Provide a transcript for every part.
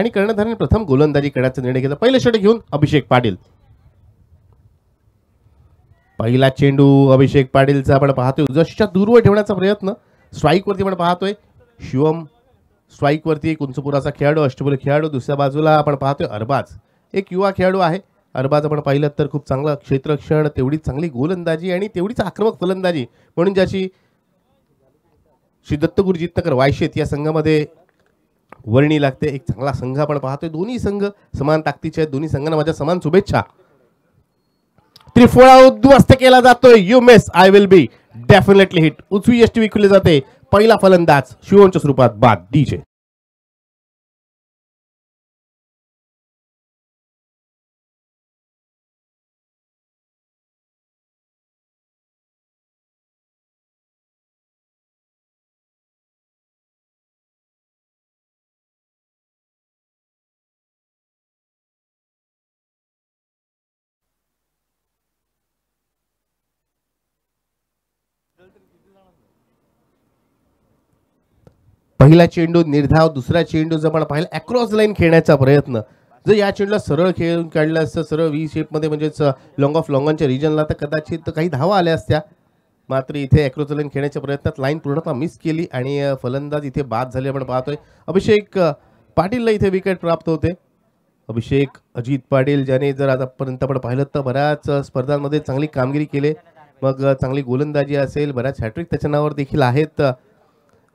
आणि कर्णधाराने प्रथम गोलंदाजी करण्याचा निर्णय घेतला. पहिलं षटक घेऊन अभिषेक पाटील. पहिला चेंडू अभिषेक पाटीलचा आपण पाहतोय जशीच्या दूरवर ठेवण्याचा प्रयत्न. स्ट्राईक वरती आपण पाहतोय शिवम, स्ट्राईक वरती कुंचपुराचा खेळाडू, अष्टपैलू खेळाडू. दुसऱ्या बाजूला आपण पाहतोय अरबाज, एक युवा खेळाडू आहे. अरबाज आपण पाहिलं तर खूप चांगला क्षेत्ररक्षण, तेवढीच चांगली गोलंदाजी आणि तेवढीच आक्रमक फलंदाजी म्हणून ज्याची श्री दत्तगुरु जितनकर वायशेत या संघामध्ये वर्णी लागते. एक चांगला संघ आपण पाहतोय. दोन्ही संघ समान ताकदीचे आहेत. दोन्ही संघांना माझ्या समान शुभेच्छा. त्रिफळा उद्ध्वस्त केला जातोय. You miss I will be definitely hit. उजवी यष्टी विखुरली जाते. पहिला फलंदाज शिवमच्या स्वरूपात बाद डीजे. पहिला चेंडू निर्धाव, दुसरा चेंडू जर आपण पाहिलं अक्रॉस लाईन खेळण्याचा प्रयत्न. जर या चेंडूला सरळ खेळून काढलं असतं, सरळ व्ही शेपमध्ये म्हणजेच लॉंग ऑफ लॉंगॉनच्या रिजनला, तर कदाचित काही धावा आल्या असत्या. मात्र इथे अक्रॉस लाईन खेळण्याच्या प्रयत्नात लाईन पूर्णतः मिस केली आणि फलंदाज इथे बाद झाले आपण पाहतोय. अभिषेक पाटीलला इथे विकेट प्राप्त होते. अभिषेक अजित पाटील ज्याने जर आतापर्यंत आपण पाहिलं तर बऱ्याच स्पर्धांमध्ये चांगली कामगिरी केली. मग चांगली गोलंदाजी असेल, बऱ्याच हॅट्रिक त्याच्या नावावर देखील आहेत.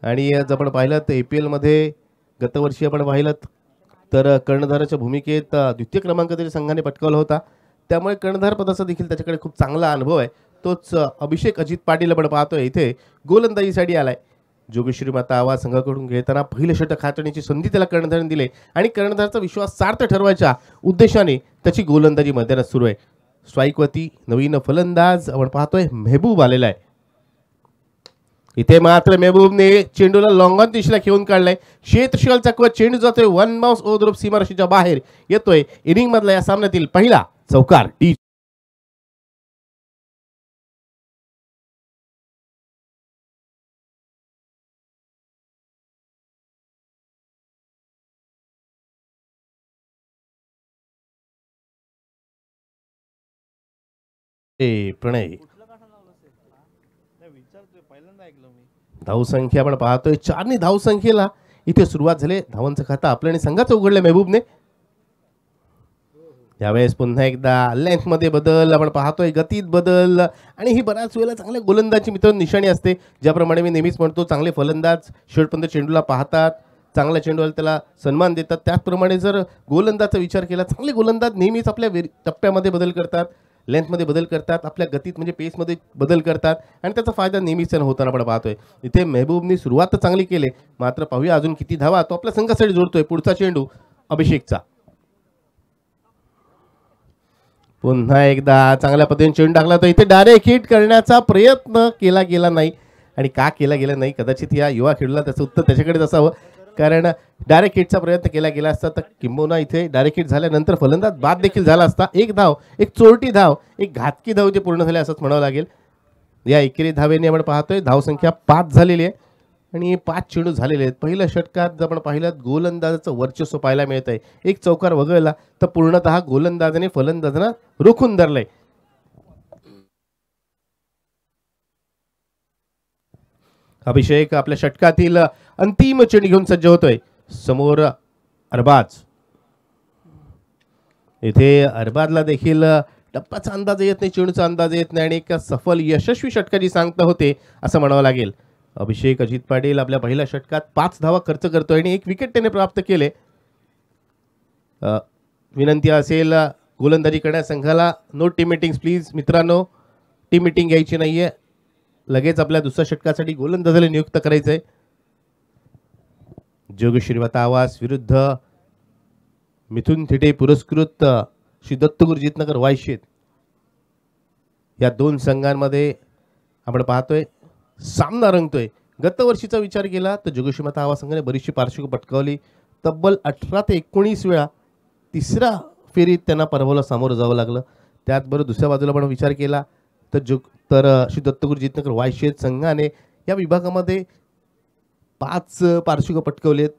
आणि जर आपण पाहिलं तर APL मध्ये गतवर्षी आपण पाहिलं तर कर्णधाराच्या भूमिकेत द्वितीय क्रमांक तरी संघाने पटकावला होता. त्यामुळे कर्णधार पदाचा देखील त्याच्याकडे खूप चांगला अनुभव आहे. तोच अभिषेक अजित पाटील आपण पाहतोय इथे गोलंदाजीसाठी आलाय. जोगेश्वरी माता आवाज संघाकडून घेताना पहिलं षटक हाताळण्याची संधी त्याला कर्णधाराने दिली आणि कर्णधाराचा विश्वास सार्थ ठरवायच्या उद्देशाने त्याची गोलंदाजी मैदानात सुरू आहे. स्ट्राईकवरती नवीन फलंदाज आपण पाहतोय मेहबूब आलेला आहे. इथे मात्र मेहबूबने चेंडूला लॉंग ऑन दिशेला खेळून काढलाय. क्षेत्रशील चकवत चेंडू जातोय वन बाउन्स ओव्हर सीमारेषेच्या बाहेर येतोय. इनिंग मधला या सामन्यातील पहिला चौकार डी. प्रणय धावसंख्या आपण पाहतोय 4 धावसंख्येला इथे सुरुवात झाली. धावांचं खातं आपल्याने संघाचं उघडलं मेहबूबने. यावेळेस पुन्हा एकदा लेंथ मध्ये बदल आपण पाहतोय, गतीत बदल आणि ही बऱ्याच वेळेला चांगल्या गोलंदाजी मित्रांनो निशाणी असते. ज्याप्रमाणे मी नेहमीच म्हणतो चांगले फलंदाज शेवटपर्यंत चेंडूला पाहतात, चांगल्या चेंडूला त्याला सन्मान देतात. त्याचप्रमाणे जर गोलंदाजचा विचार केला, चांगले गोलंदाज नेहमीच आपल्या टप्प्यामध्ये बदल करतात, लेंथमध्ये बदल करतात, आपल्या गतीत म्हणजे पेसमध्ये बदल करतात आणि त्याचा फायदा नेहमीच होताना आपण पाहतोय. इथे मेहबूबनी सुरुवात तर चांगली केली, मात्र पाहूया अजून किती धावा तो आपल्या संघासाठी जोडतोय. पुढचा चेंडू अभिषेकचा. पुन्हा एकदा चांगल्या पद्धतीने चेंडू टाकला तर इथे डायरेक्ट हिट करण्याचा प्रयत्न केला गेला नाही. आणि का केला गेला नाही, कदाचित या युवा खेळाडूला त्याचं उत्तर त्याच्याकडेच असावं. कारण डायरेक्ट हिटचा प्रयत्न केला गेला असता तर किंबहुना इथे डायरेक्ट हिट झाल्यानंतर फलंदाज बाद देखील झाला असता. एक धाव, एक चोरटी धाव, एक घातकी धाव जे पूर्ण झाले असंच म्हणावं लागेल. या एकेरी धावेने आपण पाहतोय धावसंख्या 5 झालेली आहे आणि 5 चेंडू झालेले आहेत. पहिल्या षटकात जर आपण पाहिलं गोलंदाजाचं वर्चस्व पाहायला मिळत आहे. एक चौकार वगळला तर पूर्णतः गोलंदाजाने फलंदाजांना रोखून धरलंय. अभिषेक आपल्या षटकातील अंतिम चेंडू घेऊन सज्ज होतोय. समोर अरबाज. इथे अरबाजला देखील टप्प्याचा अंदाज येत नाही, चेंडूचा अंदाज येत नाही आणि एक सफल यशस्वी षटकाची सांगता होते असं म्हणावं लागेल. अभिषेक अजित पाटील आपल्या पहिल्या षटकात 5 धावा खर्च करतोय आणि 1 विकेट त्याने प्राप्त केले. विनंती असेल गोलंदाजी करण्यास संघाला नो टीम मीटिंग्स प्लीज मित्रांनो. टीम मीटिंग घ्यायची नाहीये, लगेच आपल्या दुसऱ्या षटकासाठी गोलंदाजाला नियुक्त करायचंय. जोगेश्वरी माता आवास विरुद्ध मिथुन थिटे पुरस्कृत श्री दत्तगुरु जितनगर वायशेत या दोन संघांमध्ये आपण पाहतोय सामना रंगतोय. गतवर्षीचा विचार केला तर जोगेश्वरी माता आवास संघाने बरीचशी पार्श्वभूमी पटकावली. तब्बल 18 ते 19 वेळा तिसऱ्या फेरीत त्यांना पराभवाला सामोरं जावं लागलं. त्याचबरोबर दुसऱ्या बाजूला आपण विचार केला तर श्री दत्तगुरु जितनगर वायशेत संघाने या विभागामध्ये 5 पारितोषिकं पटकावलेत.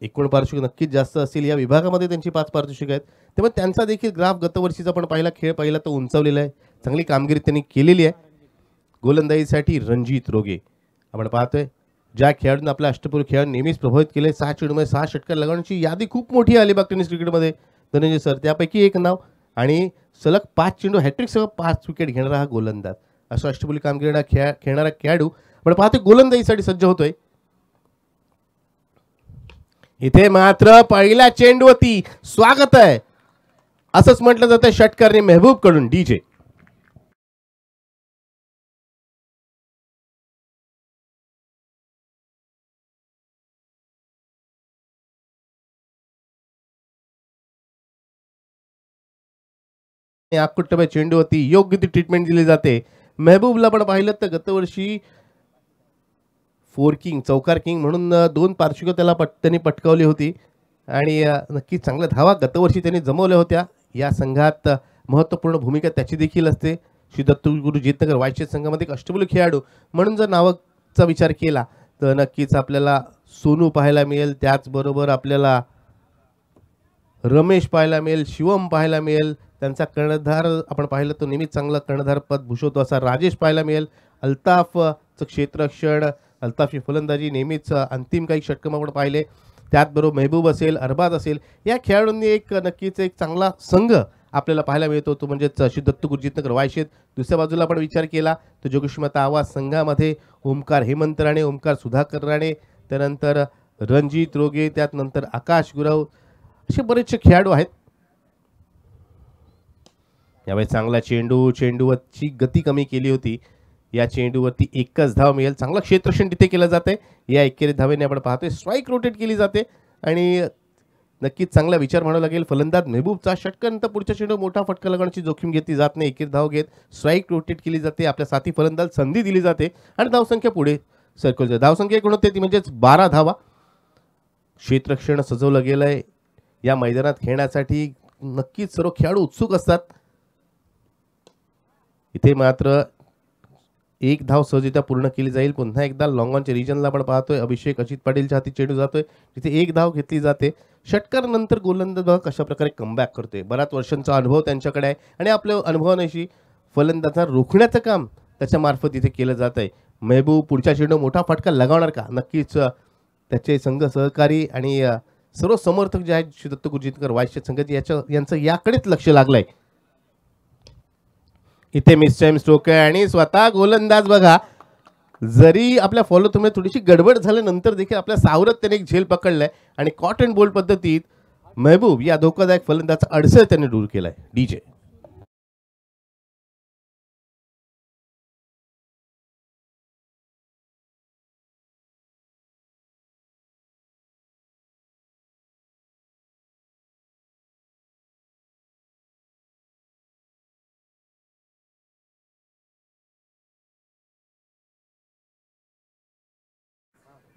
एकूण पारितोषिक नक्कीच जास्त असतील. या विभागामध्ये त्यांची 5 पारितोषिक आहेत. त्यामुळे त्यांचा देखील ग्राफ गतवर्षीचा पण खेळ पाहिला तर उंचावलेला आहे. चांगली कामगिरी त्यांनी केलेली आहे. गोलंदाजीसाठी रणजित रोगे आपण पाहतोय ज्या खेळाडूंना आपल्या अष्टपैलू खेळाडूंनी नेहमीच प्रभावित केले 6 चेंडूमध्ये 6 षटकार लगावण्याची यादी खूप मोठी आहे अलिबाग टेनिस क्रिकेटमध्ये धनंजय सर त्यापैकी एक नाव आणि सलग 5 चेंडू हॅट्रिकसह 5 विकेट घेणारा हा गोलंदाज असा अष्टपैलू कामगिरी खेळणारा खेळाडू आपण पाहतोय गोलंदाजीसाठी सज्ज होतोय. इथे मात्र पहिल्या चेंडूवरती स्वागत आहे असंच म्हटलं जातं षटकारने मेहबूब कडून डीजे. आकुट्टबा चेंडूवरती योग्य ती ट्रीटमेंट दिली जाते. मेहबूबला पण पाहिलं तर गतवर्षी फोर किंग चौकार किंग म्हणून 2 पारितोषिकं त्याला त्यांनी पटकावली होती आणि नक्कीच चांगल्या धावा गतवर्षी त्यांनी जमवल्या होत्या. या संघात महत्त्वपूर्ण भूमिका त्याची देखील असते. श्री दत्तगुरू जितनगर वायशेत संघामध्ये एक अष्टपैलू खेळाडू म्हणून जर नावाचा विचार केला तर नक्कीच आपल्याला सोनू पाहायला मिळेल. त्याचबरोबर आपल्याला रमेश पाहायला मिळेल, शिवम पाहायला मिळेल. त्यांचा कर्णधार आपण पाहिलं तर नेहमीच चांगलं कर्णधार पद भूषवतो असा राजेश पाहायला मिळेल. अल्ताफचं क्षेत्ररक्षण अल्ताफची फलंदाजी नेहमीच अंतिम काही षटकं आपण पाहिले. त्याचबरोबर मेहबूब असेल अरबाज असेल या खेळाडूंनी एक नक्कीच एक चांगला संघ आपल्याला पाहायला मिळतो तो म्हणजेच श्री दत्त गुरुजीतनगर वायशेत. दुसऱ्या बाजूला आपण विचार केला तर जोगेश्वरी आवाज संघामध्ये ओमकार हेमंत राणे, ओमकार सुधाकर राणे, त्यानंतर रणजित रोगे, त्यानंतर आकाश गुरव असे बरेचसे खेळाडू आहेत. यावेळी चांगला चेंडूवरची गती कमी केली होती. या चेंडूवरती एकच धाव मिळेल. चांगलं क्षेत्ररक्षण तिथे केलं जाते. या एकेरी धावेने आपण पाहतोय स्ट्राईक रोटेट केली जाते आणि नक्कीच चांगला विचार म्हणावा लागेल फलंदाज मेहबूबचा षटकानंतर पुढच्या चेंडू मोठा फटका लागण्याची जोखीम घेतली जात नाही. एकेरी धाव घेत स्ट्राईक रोटेट केली जाते. आपल्या साथी फलंदाज संधी दिली जाते आणि धावसंख्या पुढे सरकवली जाते. धावसंख्या एकूण होते ती म्हणजेच 12 धावा. क्षेत्ररक्षण सजवलं गेलंय या मैदानात खेळण्यासाठी नक्कीच सर्व खेळाडू उत्सुक असतात. इथे मात्र एक धाव सहजरित्या पूर्ण केली जाईल. पुन्हा एकदा लॉंग ऑनच्या रिजनला आपण पाहतोय अभिषेक अजित पाटीलच्या हाती चेंडू जातोय तिथे एक धाव घेतली जाते. षटकार नंतर गोलंदाज बघा कशा प्रकारे कमबॅक करतोय. बऱ्याच वर्षांचा अनुभव त्यांच्याकडे आहे आणि आपल्या अनुभवानेशी फलंदाजांना रोखण्याचं काम त्याच्या मार्फत इथे केलं जात आहे. मेहबूब पुढच्या चेंडू मोठा फटका लगावणार का नक्कीच त्याचे संघ सहकारी आणि सर्व समर्थक जे आहेत श्री दत्त गुरुजीतकर वायशेत संघाचे यांचं याकडेच लक्ष लागलंय. इथे मिस टाइम स्ट्रोक आहे आणि स्वतः गोलंदाज बघा जरी आपल्या फॉलो तुम्ही थोडीशी गडबड झाल्यानंतर देखील आपल्या सावरत त्याने एक झेल पकडलाय आणि कॉट अँड बोल्ड पद्धतीत मेहबूब या धोकादायक फलंदाजाचा अडसर त्याने दूर केलाय. डीजे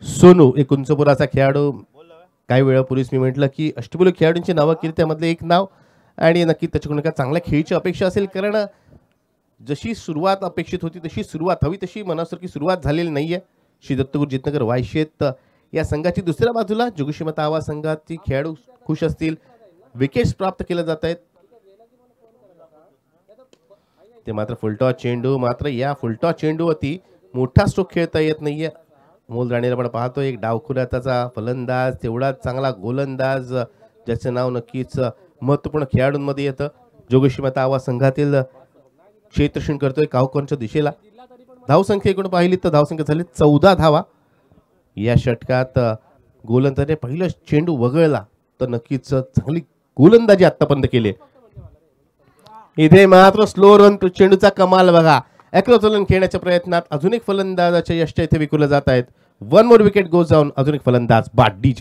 सोनू एक उंचपुराचा खेळाडू काही वेळापूर्वीच मी म्हटलं की अष्टपैलू खेळाडूंची नावं केली त्यामधलं एक नाव आणि नक्की त्याच्याकडून काय चांगल्या खेळीची अपेक्षा असेल कारण जशी सुरुवात अपेक्षित होती तशी सुरुवात हवी तशी मनासारखी सुरुवात झालेली नाहीये. श्री दत्तगुरू जितनगर वायशेत या संघाची दुसऱ्या बाजूला जोगेश्वरी आवाज संघाची खेळाडू खुश असतील. विकेट्स प्राप्त केल्या जात आहेत. ते मात्र फुलटॉस चेंडू मात्र या फुलटॉस चेंडूवरती मोठा स्ट्रोक खेळता येत नाहीये. मोल राणेला पण पाहतो एक डावखुऱ्याचा फलंदाज तेवढाच चांगला गोलंदाज ज्याचं नाव नक्कीच महत्त्वपूर्ण खेळाडूंमध्ये येतं. जोगेश्वरी आवाज संघातील क्षेत्ररक्षण करतोय कावकोनच्या दिशेला. धावसंख्या एकूण पाहिली तर धावसंख्या झाली 14 धावा. या षटकात गोलंदाजाने पहिला चेंडू वगळला तर नक्कीच चांगली गोलंदाजी आतापर्यंत केली. इथे मात्र स्लो रन चेंडूचा कमाल बघा. ॲक्रोचलन खेळण्याच्या प्रयत्नात अजून एक फलंदाजाच्या यष्ट इथे विकूला जात आहेत. One more wicket goes down. अजून एक फलंदाज बाद. डीजे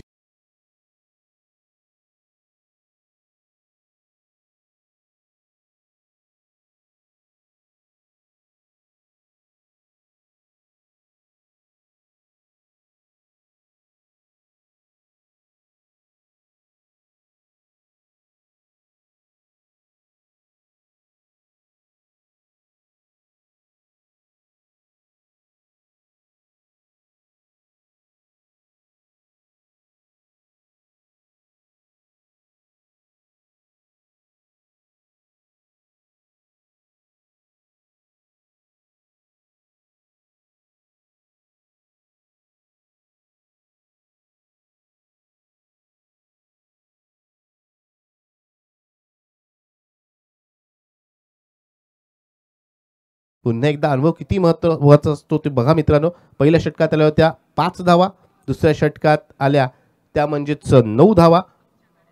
पुन्हा एकदा अनुभव किती महत्त्वाचा असतो ते बघा मित्रांनो. पहिल्या षटकात आल्या होत्या 5 धावा, दुसऱ्या षटकात आल्या त्या म्हणजेच 9 धावा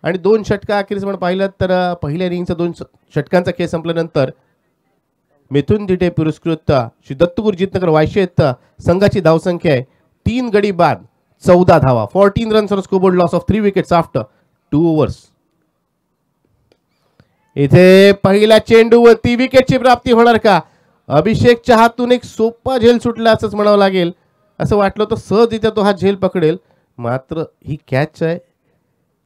आणि 2 षटका अखेरीस आपण पाहिलं तर पहिल्या इनिंगचा 2 षटकांचा खेळ संपल्यानंतर मिथुन दिटे पुरस्कृत श्री दत्तगुरु जितनगर वायशेत संघाची धावसंख्या आहे 3 गडी बाद 14 धावा. 14 runs on scoreboard, loss of 3 wickets after 2 overs. इथे पहिल्या चेंडूवरती विकेटची प्राप्ती होणार का? अभिषेकच्या हातून एक सोपा झेल सुटला असंच म्हणावं लागेल. असं वाटलं तर सहज इथे तो हा झेल पकडेल, मात्र ही कॅच आहे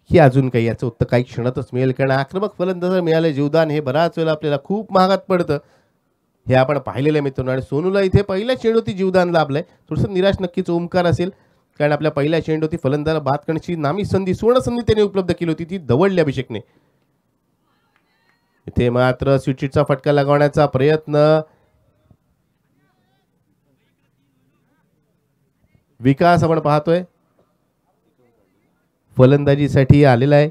ही अजून काही याचं उत्तर काही क्षणातच मिळेल. कारण आक्रमक फलंदाज मिळाले जीवदान हे बराच वेळेला आपल्याला खूप महागात पडतं, हे आपण पाहिलेलं आहे मित्रांनो. आणि सोनूला इथे पहिल्या चेंडूवरती जीवदान लाभलंय. थोडंसं निराश नक्कीच ओमकार असेल, कारण आपल्या पहिल्या चेंडूवरती फलंदाजाला बाद करण्याची नामी संधी, सुवर्ण संधी त्याने उपलब्ध केली होती, ती दवडली अभिषेकने. इथे मात्र स्विचिटचा फटका लगावण्याचा प्रयत्न विकास आपण पाहतोय फलंदाजीसाठी आलेला आहे.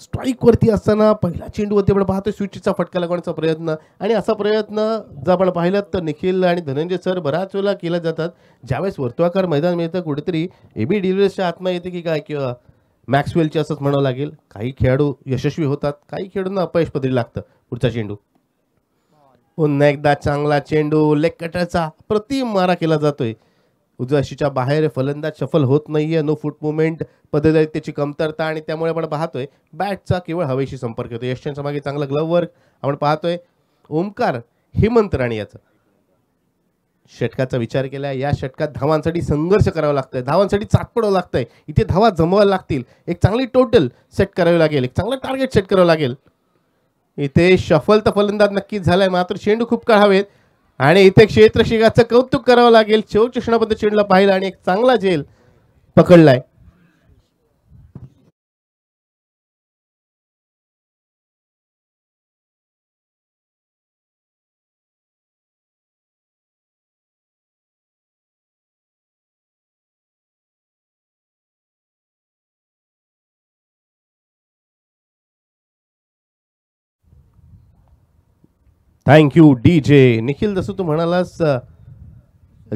स्ट्राईक वरती असताना पहिल्या चेंडूवरती आपण पाहतोय स्विचचा फटका लागवण्याचा प्रयत्न, आणि असा प्रयत्न जर आपण पाहिलं तर निखिल आणि धनंजय सर बराच वेळा केला जातात. ज्यावेळेस वर्तुळाकार मैदान मिळतं कुठेतरी एबी डिव्हिलियर्सच्या आत्मा येते की काय, किंवा मॅक्सवेलचे असंच म्हणावं लागेल. काही खेळाडू यशस्वी होतात, काही खेळाडूंना अपयश पदरी लागतं. पुढचा चेंडू पुन्हा एकदा चांगला चेंडू, लेग कटरचा प्रतिम मारा केला जातोय. उजव्या अशीच्या बाहेर फलंदाज सफल होत नाहीये. नो फुट मुवमेंट पद्धती त्याची कमतरता, आणि त्यामुळे आपण पाहतोय बॅटचा केवळ हवेशी संपर्क होतो. यशच्या मागे चांगला ग्लव्ह वर्क आपण पाहतोय. ओमकार हेमंत राणे याचा षटकाचा विचार केला. या षटकात धावांसाठी संघर्ष करावा लागतोय, धावांसाठी चाटपडावं लागतंय. इथे धावा जमवायला लागतील, एक चांगली टोटल सेट करावी लागेल, एक चांगलं टार्गेट सेट करावं लागेल. इथे शफल तर फलंदाज नक्कीच झालाय, मात्र चेंडू खूप काळ हवेत, आणि इथे क्षेत्ररक्षकाचं कौतुक करावं लागेल. शेवटच्या क्षणाबद्दल चेंडूला पाहिलं आणि एक चांगला झेल पकडलाय. Thank you DJ. निखिल, जसं तू म्हणालास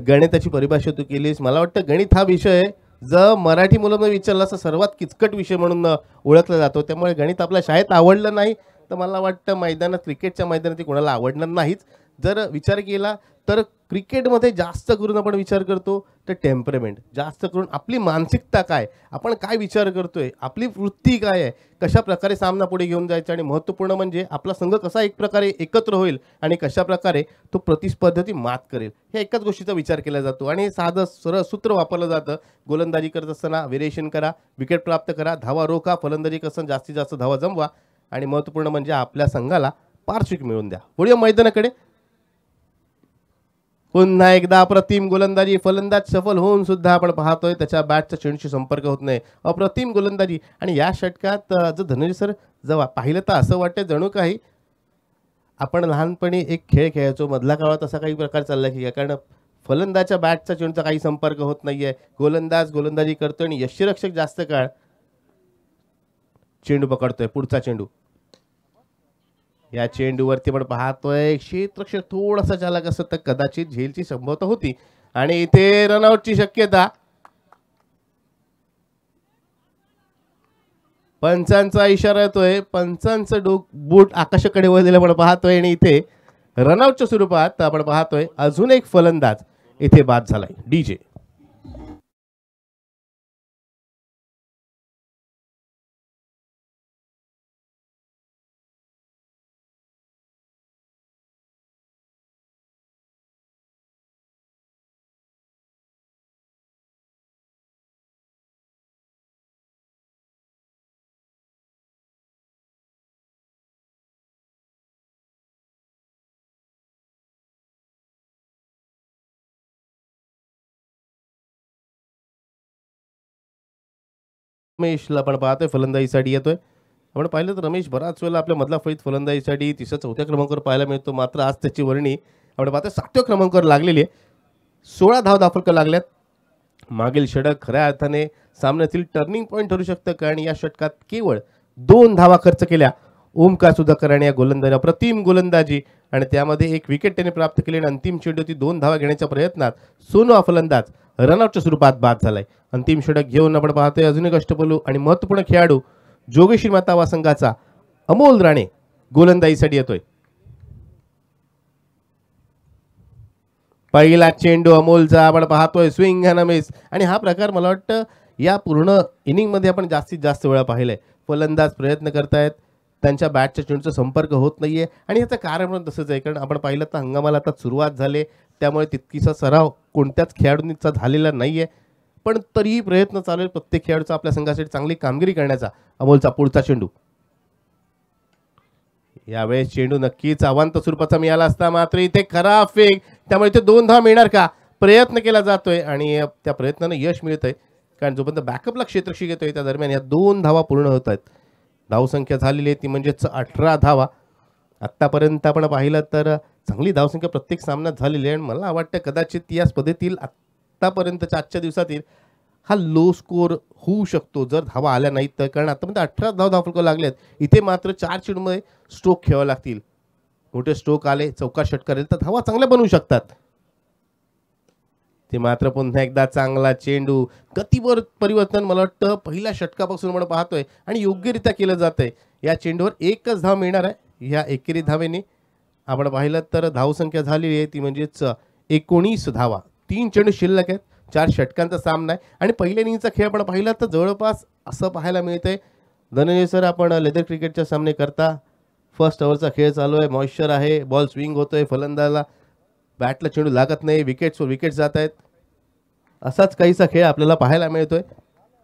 गणिताची परिभाषा तू केलीस, मला वाटतं गणित हा विषय जर मराठी मुलांना विचारला असं सर्वात किचकट विषय म्हणून ओळखला जातो. त्यामुळे गणित आपल्या शाळेत आवडलं नाही तर मला वाटतं मैदानात, क्रिकेटच्या मैदानात कोणाला आवडणार नाहीच. जर विचार केला तर क्रिकेटमध्ये जास्त करून आपण विचार करतो तर टेम्परमेंट, जास्त करून आपली मानसिकता काय, आपण काय विचार करतोय, आपली वृत्ती काय आहे, कशा प्रकारे सामना पुढे घेऊन जायचा, आणि महत्त्वपूर्ण म्हणजे आपला संघ कसा एक प्रकारे एकत्र होईल आणि कशा प्रकारे तो प्रतिस्पर्धी मात करेल, ह्या एकाच गोष्टीचा विचार केला जातो. आणि साधं सरळ सूत्र वापरलं जातं. गोलंदाजी करत असताना व्हेरिएशन करा, विकेट प्राप्त करा, धावा रोखा, फलंदाजी करताना जास्तीत जास्त धावा जमवा, आणि महत्त्वपूर्ण म्हणजे आपल्या संघाला पारितोषिक मिळवून द्या. पुढे मैदानाकडे पुन्हा एकदा अप्रतिम गोलंदाजी, फलंदाज सफल होऊन सुद्धा आपण पाहतोय त्याच्या बॅटचा चेंडूशी संपर्क होत नाही. अप्रतिम गोलंदाजी. आणि या षटकात जर धनंजय सर जर पाहिलं तर असं वाटतं जणू काही आपण लहानपणी एक खेळ खेळायचो, मधल्या काळात असा काही प्रकार चालला की, कारण फलंदाजच्या बॅटचा चेंडूचा काही संपर्क होत नाहीये. गोलंदाज गोलंदाजी करतोय आणि यष्टिरक्षक जास्त काळ चेंडू पकडतोय. पुढचा चेंडू, या चेंडूवरती आपण पाहतोय क्षेत्ररक्षक थोडासा चालक असत तर कदाचित झेलची संभाव्यता होती, आणि इथे रनआउटची शक्यता. पंचांचा इशारा येतोय, पंचांचं बूट आकाशाकडे वळलेलं आपण पाहतोय, आणि इथे रनआउटच्या स्वरूपात आपण पाहतोय अजून एक फलंदाज इथे बाद झालाय. डीजे. रमेशला आपण पाहतोय फलंदाजीसाठी येतोय. आपण पाहिलं तर रमेश बराच वेळेला आपल्या मधला फळीत फलंदाजीसाठी 3ऱ्या-4थ्या क्रमांकावर पाहायला मिळतो, मात्र आज त्याची वर्णी आपण पाहतोय 7व्या क्रमांकावर लागलेली आहे. 16 धावफलक लागल्यात. मागील षटक खऱ्या अर्थाने सामन्यातील टर्निंग पॉईंट ठरू शकतं, कारण या षटकात केवळ 2 धावा खर्च केल्या. ओमकार सुधाकर आणि या गोलंदाज अप्रतिम गोलंदाजी आणि त्यामध्ये एक विकेट त्याने प्राप्त केली आणि अंतिम चेंडूवरती 2 धावा घेण्याच्या प्रयत्नात सोनू हा फलंदाज रनआउटच्या स्वरूपात बाद झालाय. अंतिम षटक घेऊन आपण पाहतोय अजून एक अष्टपैलू आणि महत्त्वपूर्ण खेळाडू जोगेश्वरी माता संघाचा अमोल राणे गोलंदाजीसाठी येतोय. पहिला चेंडू अमोलचा आपण पाहतोय स्विंग अँड मिस आणि हा प्रकार मला वाटतं या पूर्ण इनिंगमध्ये आपण जास्तीत जास्त वेळा पाहिलंय. फलंदाज प्रयत्न करतायत, त्यांच्या बॅटच्या चेंडूचा संपर्क होत नाहीये आणि याचं कारण पण तसंच आहे, कारण आपण पाहिलं तर हंगामाला आता सुरुवात झाली, त्यामुळे तितकीसा सराव कोणत्याच खेळाडूंचा झालेला नाहीये, पण तरीही प्रयत्न चालू आहे प्रत्येक खेळाडूचा आपल्या संघासाठी चांगली कामगिरी करण्याचा. अमोलचा पुढचा चेंडू, यावेळेस चेंडू नक्कीच अवांत स्वरूपाचा मिळाला असता, मात्र इथे खराब फेक, त्यामुळे इथे 2 धावा मिळणार का प्रयत्न केला जातोय आणि त्या प्रयत्नानं यश मिळतंय, कारण जोपर्यंत बॅकअपला क्षेत्रक्षी येतोय त्या दरम्यान या 2 धावा पूर्ण होत आहेत. धावसंख्या झालेली आहे ती म्हणजेच 18 धावा. आत्तापर्यंत आपण पाहिलं तर चांगली धावसंख्या प्रत्येक सामन्यात झालेली आहे आणि मला वाटतं कदाचित या स्पर्धेतील आत्तापर्यंतच्या आजच्या दिवसातील हा लो स्कोर होऊ शकतो जर धावा आल्या नाहीत तर, कारण आतापर्यंत 18 धावफलकं लागलेत. इथे मात्र 4 चेंडूमध्ये स्ट्रोक खेळावे लागतील. मोठे स्ट्रोक आले, चौकार षटकार आले तर धावा चांगल्या बनवू शकतात. ते मात्र पुन्हा एकदा चांगला चेंडू, गतीवर परिवर्तन मला वाटतं पहिल्या षटकापासून आपण पाहतोय आणि योग्यरित्या केलं जातंय. या चेंडूवर एकच धाव मिळणार आहे. ह्या एकेरी धावेने आपण पाहिलं तर धावसंख्या झालेली आहे ती म्हणजेच 19 धावा. 3 चेंडू शिल्लक आहेत, 4 षटकांचा सामना आहे आणि पहिल्या इनिंगचा खेळ आपण पाहिला तर जवळपास असं पाहायला मिळतंय. धनंजय सर, आपण लेदर क्रिकेटच्या सामने करता, फर्स्ट ओव्हरचा खेळ चालू आहे, मॉइश्चर आहे, बॉल स्विंग होतोय, फलंदाजाला बॅटला चेंडू लागत नाही, विकेट्सवर विकेट जात आहेत, असाच काहीसा खेळ आपल्याला पाहायला मिळतोय.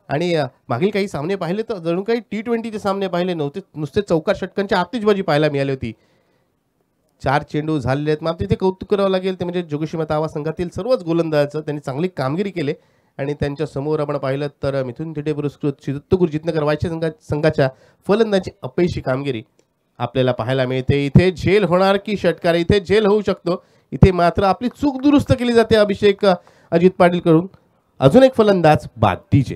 आणि मागील काही सामने पाहिले तर जणू काही T20चे सामने पाहिले नव्हते, नुसते चौकार षटकांची आतिषबाजी पाहायला मिळाली होती. 4 चेंडू झालेले आहेत. मात्र तिथे कौतुक करावं लागेल ते म्हणजे जोगेश्वरी माता संघातील सर्वच गोलंदाजांचं, त्यांनी चांगली कामगिरी केली आणि त्यांच्या समोर आपण पाहिलं तर मिथुन थिटे पुरस्कृत श्री दत्तगुरू जितनकर वायचे संघाच्या फलंदाजी अपयशी कामगिरी आपल्याला पाहायला मिळते. इथे झेल होणार की षटकार, इथे झेल होऊ शकतो. इथे मात्र आपली चूक दुरुस्त केली जाते अभिषेक अजित पाटील करून. अजून एक फलंदाज बाद DJ.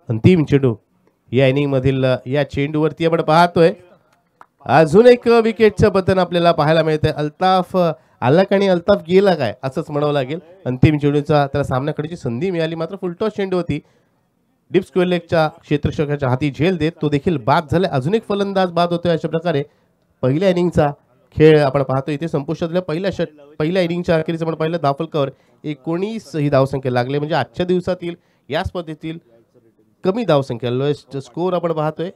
अंतिम चेंडू या इनिंग मधील या चेंडूवरती आपण पाहतोय अजून एक विकेटचं बटन आपल्याला पाहायला मिळतंय. अल्ताफ आला आणि अल्ताफ गेला काय असंच म्हणावं लागेल. अंतिम चेंडूचा त्याला सामन्याकडची संधी मिळाली, मात्र फुलटॉस चेंडू होती. डीप स्क्वेअर लेगच्या क्षेत्ररक्षकाच्या हाती झेल देत तो देखील बाद झाला. अजून एक फलंदाज बाद होतोय. अशा प्रकारे पहिल्या इनिंगचा खेळ आपण पाहतो इथे संपुष्टात. पहिल्या इनिंगच्या अखेरीस आपण पाहिलं धावफलकावर 19 ही धावसंख्या लागली, म्हणजे आजच्या दिवसातील या स्पर्धेतील कमी धावसंख्या, लोएस्ट स्कोर आपण पाहतोय.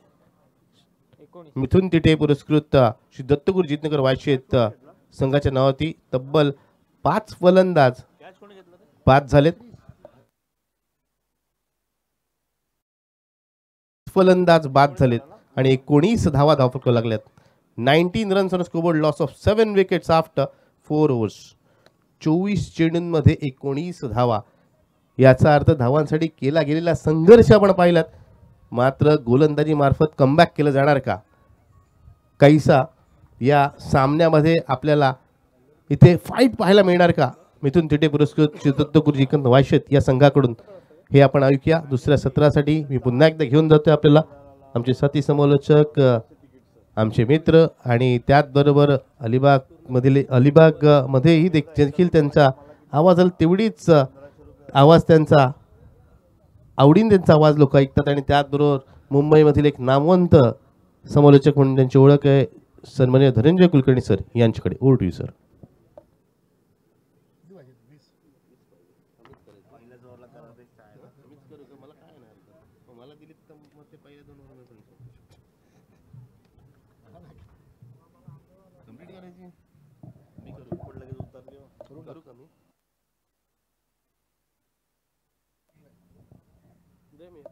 मिथुन तिटे पुरस्कृत श्री दत्तगुरू जितनकर वायशेत संघाच्या नावाती तब्बल 5 फलंदाज बाद झालेत. फलंदाज बाद झालेत आणि 19 धावा धावफलक लागल्यात. 19 runs on scoreboard, loss of 7 wickets after 4 overs. 24 चेंडूंमध्ये 19 धावा. याचा अर्थ धावांसाठी केला गेलेला संघर्ष आपण पाहिलात. मात्र गोलंदाजी मार्फत कमबॅक केलं जाणार का, काहीसा या सामन्यामध्ये आपल्याला इथे फाईट पाहायला मिळणार का मिथुन तिटे पुरस्कृत श्री दत्तगुरू जितनकर वायशेत या संघाकडून, हे आपण ऐकूया. दुसऱ्या सत्रासाठी मी पुन्हा एकदा घेऊन जातोय आपल्याला आमचे साथी समालोचक, आमचे मित्र आणि त्याचबरोबर अलिबाग मध्येही देखील त्यांचा आवाज तेवढीच आवाज त्यांचा आवडीने त्यांचा आवाज लोक ऐकतात. आणि त्याचबरोबर मुंबईमधील एक नामवंत समालोचक म्हणून त्यांची ओळख आहे सन्माननीय धनंजय कुलकर्णी सर यांच्याकडे. Over to you sir. दिली तर मग ते पहिल्या 2 ओव्हर मध्ये कंप्लीट करायची. मी करू पण लगेच उतार करू का मी दे मी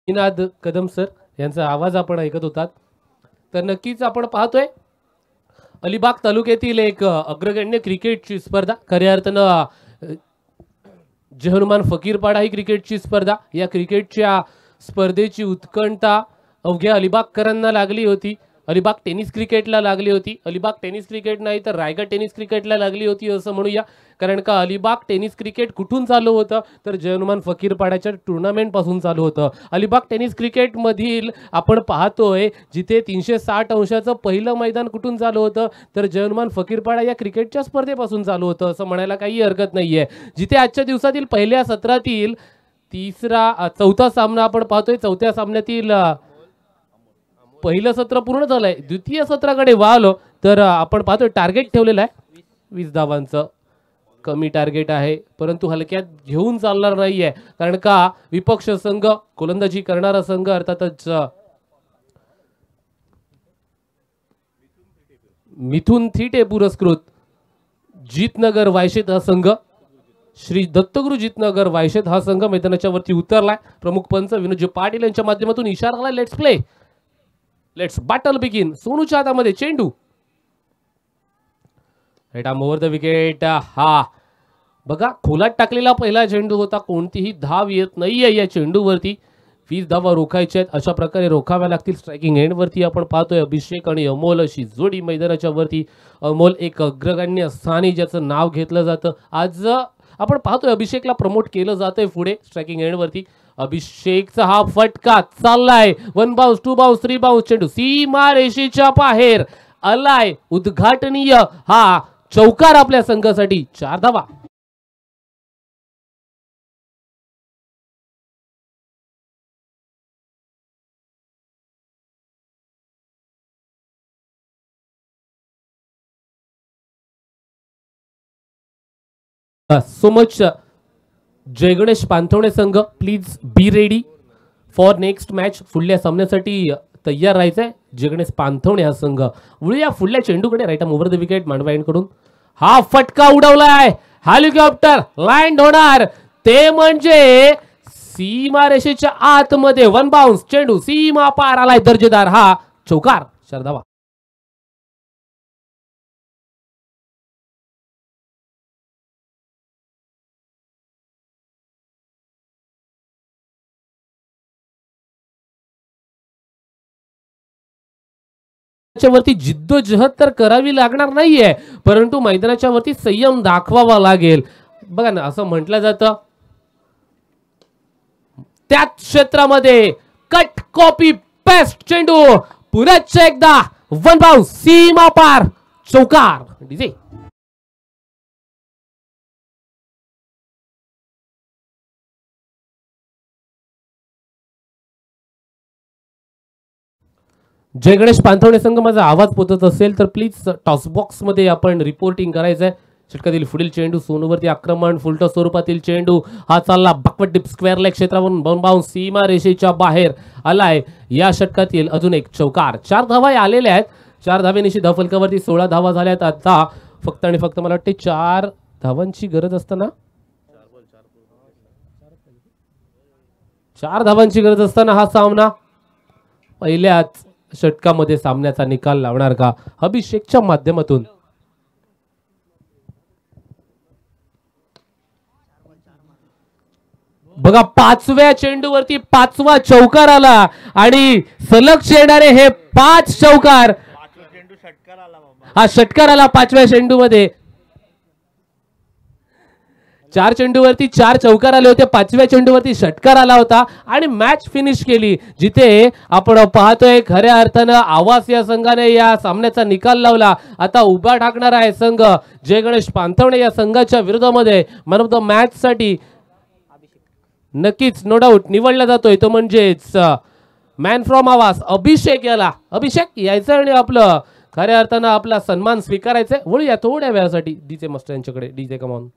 निनाद कदम सर यांचा आवाज आपण ऐकत होतात. तर नक्कीच आपण पाहतोय अलिबाग तालुक्यातील एक अग्रगण्य क्रिकेटची स्पर्धा, खऱ्या अर्थानं जय हनुमान फकीरपाडा ही क्रिकेटची स्पर्धा. या क्रिकेटच्या स्पर्धेची उत्कंठा अवघ्या अलिबागकरांना लागली होती. अलिबाग टेनिस क्रिकेटला लागली होती. अलिबाग टेनिस क्रिकेट नाही तर रायगड टेनिस क्रिकेटला लागली होती असं म्हणूया. कारण का अलिबाग टेनिस क्रिकेट कुठून चालू होतं तर जय हनुमान फकीरपाड्याच्या टुर्नामेंट पासून चालू होतं. अलिबाग टेनिस क्रिकेट मधील आपण पाहतोय जिथे 360 अंशाचं पहिलं मैदान कुठून चालू होतं तर जय हनुमान फकीरपाडा या क्रिकेटच्या स्पर्धेपासून चालू होतं असं म्हणायला काही हरकत नाहीये. जिथे आजच्या दिवसातील पहिल्या सत्रातील चौथा सामना आपण पाहतोय. चौथ्या सामन्यातील पहिलं सत्र पूर्ण झालंय. द्वितीय सत्राकडे वाहलो तर आपण पाहतोय टार्गेट ठेवलेलं आहे 20 धावांचं. कमी टार्गेट आहे परंतु हलक्यात घेऊन चालणार नाहीये. कारण का विपक्ष संघ गोलंदाजी करणारा संघ अर्थातच मिथुन थिटे पुरस्कृत जितनगर वायशेत हा संघ, श्री दत्तगुरु जितनगर वायशेत हा संघ मैदानाच्या वरती उतरलाय. प्रमुख पंच विनोदजी पाटील यांच्या माध्यमातून इशारा आला let's play, let's battle begin. सोनूच्या हातामध्ये चेंडू, right arm over the wicket. हा बघा खोलात टाकलेला पहिला चेंडू होता. कोणतीही धाव येत नाहीये या चेंडूवरती. 20 धावा रोखायच्या आहेत. अशा प्रकारे रोखाव्या लागतील. स्ट्रायकिंग एंड वरती आपण पाहतोय अभिषेक आणि अमोल अशी जोडी मैदानाच्या वरती. अमोल एक अग्रगण्य स्थानी ज्याचं नाव घेतलं जातं. आज आपण पाहतोय अभिषेकला प्रमोट केलं जातंय पुढे स्ट्रायकिंग एंड वरती. अभिषेकचा हा फटका चाललाय. 1 बाउन्स 2 बाउन्स 3 बाउन्स चेंडू सीमा रेषेच्या बाहेर आलाय. उद्घाटनीय हा चौकार आपल्या संघासाठी. 4 धावा. सो मच जय गणेश पांथवणे संघ, please be ready for next match. पुढल्या सामन्यासाठी तयार राहायचंय. जय गणेश पांथवणे हा संघ. वळूया पुढल्या चेंडूकडे. Right arm over the wicket Mandwa end कडून हा फटका उडवलाय. हेलिकॉप्टर लँड होणार ते म्हणजे सीमा रेषेच्या आतमध्ये. 1 बाउन्स चेंडू सीमा पार आलाय. दर्जेदार हा चौकार. 4 धावा. वरती जिद्दोजहद तर करावी लागणार नाहीये परंतु मैदानाच्या वरती संयम दाखवावा लागेल. बघा ना असं म्हटलं जातं त्याच क्षेत्रामध्ये कट कॉपी पेस्ट चेंडू पुनश्च एकदा 1 बाउन्स सीमा पार चौकार. डीजे जय गणेश पांथवणे संघ माझा आवाज पोहोचत असेल तर प्लीज टॉस बॉक्स मध्ये आपण रिपोर्टिंग करायचंय. षटकातील पुढील चेंडू सोनूवरती आक्रमण फुलटॉस स्वरूपातील चेंडू हा चालला बॅकवर्ड डिप स्क्वेअर लेग क्षेत्रावरून 1 बाउन्स सीमा रेषेच्या बाहेर आलाय. या षटकातील अजून एक चौकार. 4 धावा आलेल्या आहेत. 4 धावेनिशी धावफलकावरती 16 धावा झाल्यात. आता फक्त आणि फक्त मला वाटते 4 धावांची गरज असताना 4 धावांची गरज असताना हा सामना पहिल्याच षटकामध्ये सामन्याचा निकाल लावणार का अभिषेकच्या माध्यमातून. बघा 5व्या चेंडूवरती 5वा चौकार आला आणि सलग येणारे हे 5 चौकार. हा षटकार आला 5व्या चेंडूमध्ये. 4 चेंडूवरती 4 चौकार आले होते, 5व्या चेंडूवरती षटकार आला होता आणि मॅच फिनिश केली. जिथे आपण पाहतोय खऱ्या अर्थानं आवास या संघाने या सामन्याचा निकाल लावला. आता उभा ठाकणार आहे संघ जय गणेश पांथवणे या संघाच्या विरोधामध्ये. मॅन ऑफ द मॅच साठी नक्कीच नो डाऊट निवडला जातोय तो म्हणजेच मॅन फ्रॉम आवास अभिषेक याला. अभिषेक यायचं आणि आपलं खऱ्या अर्थानं आपला सन्मान स्वीकारायचा. वळूया थोड्या वेळासाठी डीजे मास्टर यांच्याकडे. DJ come on.